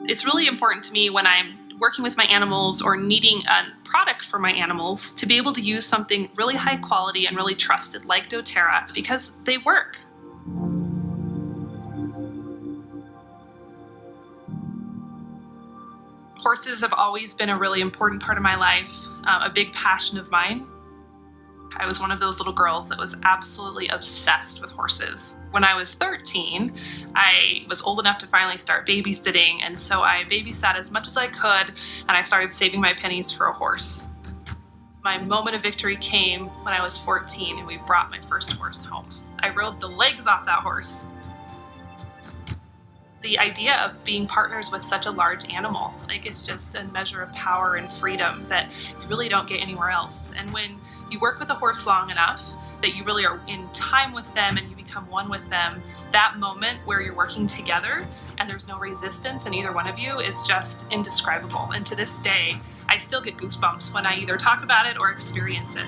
It's really important to me when I'm working with my animals or needing a product for my animals to be able to use something really high quality and really trusted like dōTERRA because they work. Horses have always been a really important part of my life, a big passion of mine. I was one of those little girls that was absolutely obsessed with horses. When I was 13, I was old enough to finally start babysitting, and so I babysat as much as I could, and I started saving my pennies for a horse. My moment of victory came when I was 14 and we brought my first horse home. I rode the legs off that horse. The idea of being partners with such a large animal, it's just a measure of power and freedom that you really don't get anywhere else. And when you work with a horse long enough that you really are in time with them and you become one with them, that moment where you're working together and there's no resistance in either one of you is just indescribable. And to this day, I still get goosebumps when I either talk about it or experience it.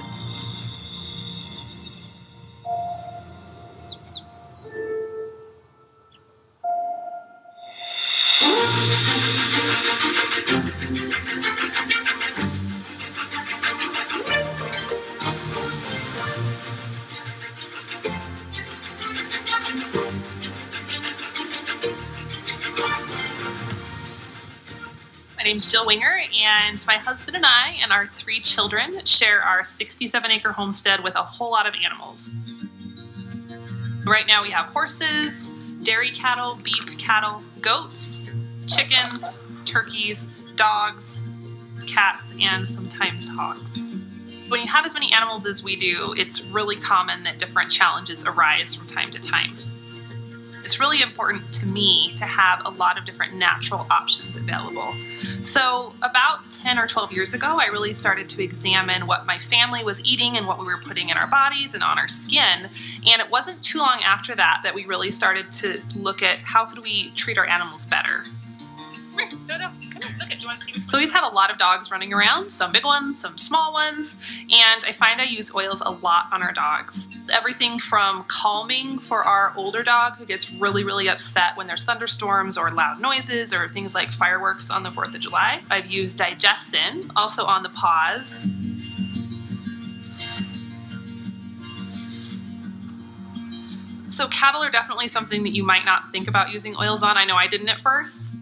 My name's Jill Winger, and my husband and I and our 3 children share our 67-acre homestead with a whole lot of animals. Right now we have horses, dairy cattle, beef cattle, goats, chickens, turkeys, dogs, cats, and sometimes hogs. When you have as many animals as we do, it's really common that different challenges arise from time to time. It's really important to me to have a lot of different natural options available. So about 10 or 12 years ago, I really started to examine what my family was eating and what we were putting in our bodies and on our skin. And it wasn't too long after that that we really started to look at how could we treat our animals better. Come here, Dodo, come here, look at, do you want to see? So we have a lot of dogs running around, some big ones, some small ones, and I find I use oils a lot on our dogs. It's everything from calming for our older dog who gets really, really upset when there's thunderstorms or loud noises or things like fireworks on the 4th of July. I've used digestin, also on the paws. So cattle are definitely something that you might not think about using oils on. I know I didn't at first.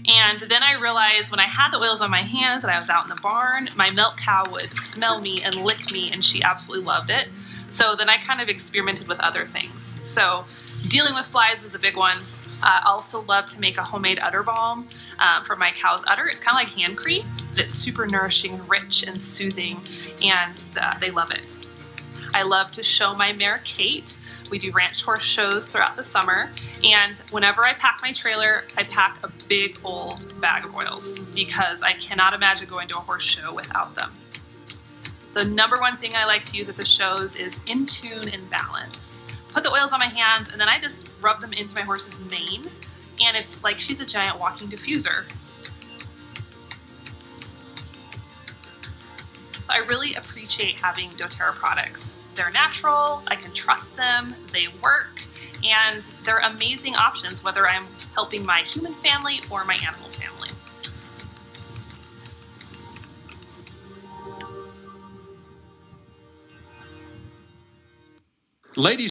And then I realized when I had the oils on my hands and I was out in the barn, my milk cow would smell me and lick me, and she absolutely loved it. So then I kind of experimented with other things. So dealing with flies is a big one. I also love to make a homemade udder balm for my cow's udder. It's kind of like hand cream, but it's super nourishing, rich, and soothing, and they love it. I love to show my mare Kate. We do ranch horse shows throughout the summer, and whenever I pack my trailer, I pack a big old bag of oils because I cannot imagine going to a horse show without them. The number one thing I like to use at the shows is In Tune and Balance. Put the oils on my hands and then I just rub them into my horse's mane, and it's like she's a giant walking diffuser. I really appreciate having dōTERRA products. They're natural, I can trust them, they work, and they're amazing options whether I'm helping my human family or my animal family. Ladies